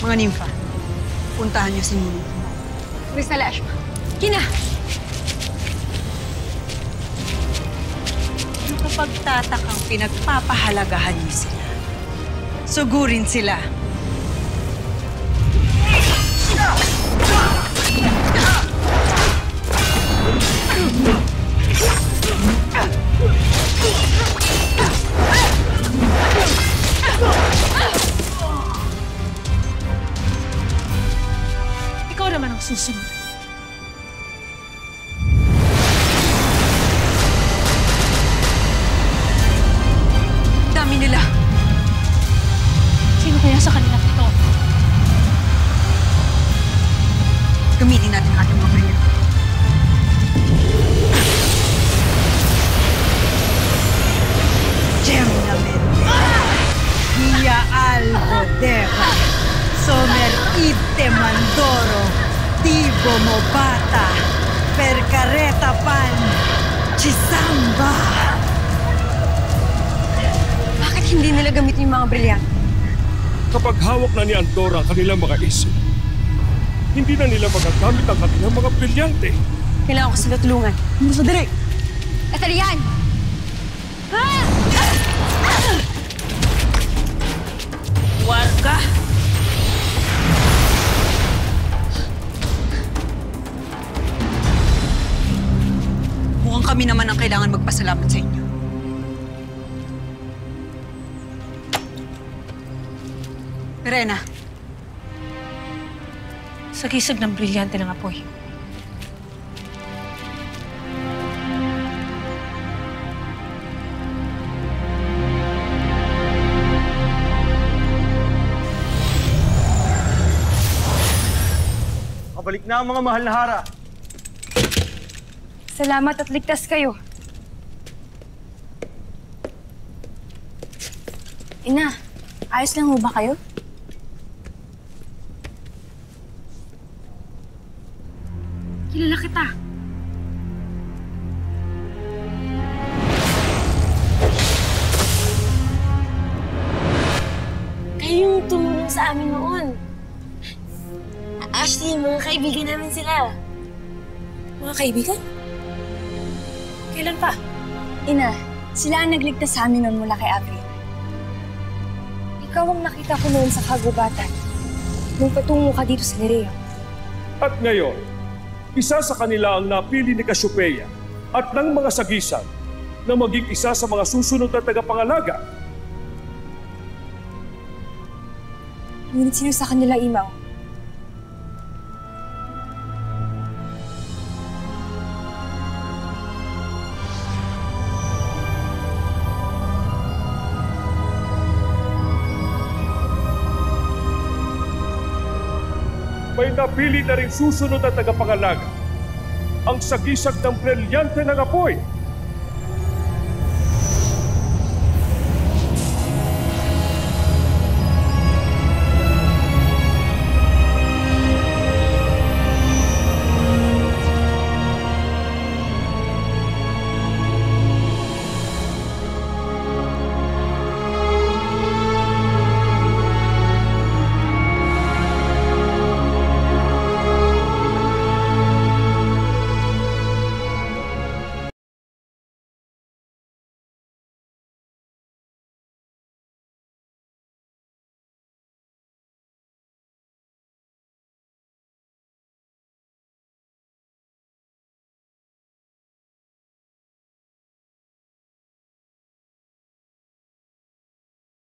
Mga nimfa, puntahan niyo si Nini. Cristalash. Kina! Nakapagtatakang pinagpapahalagahan niyo sila. Sugurin sila. Ikaw naman ang susunod. Dami nila. Sino kaya sa kanila ito? Gamitin natin ang ating mga brilliant. Gemna Mendez, Mia Albodega, Somer Ite Mandoro, Tibo Mobata, Percareta Pan, Chisamba. Bakit hindi nila gamitin yung mga brilyante? Kapag hawak na ni Andorra ang kanilang mga isip, hindi na nila magagamit ang kanilang mga brilyante. Kailangan ko sila tulungan. Musa direk! Etarian! Warga! Mukhang kami naman ang kailangan magpasalamat sa inyo. Perena. Sa gisag ng brilyante ng apoy. Pabalik na ang mga mahal na hara. Salamat at ligtas kayo. Ina, ayos lang ho ba kayo? Kilala kita. Kayo yung tumulong sa amin noon. Actually, mga kaibigan namin sila. Mga kaibigan? Kailan pa? Ina, sila ang nagligtas sa amin noon mula kay Avril. Ikaw ang nakita ko noon sa kagubatan nung patungo ka dito sa Nereo. At ngayon, isa sa kanila ang napili ni Cassiopeia at ng mga sagisag na maging isa sa mga susunod na tagapangalaga. Ngunit sino sa kanila, Imaw? May napili na rin susunod na tagapangalaga, ang sagisag ng brilyante ng apoy.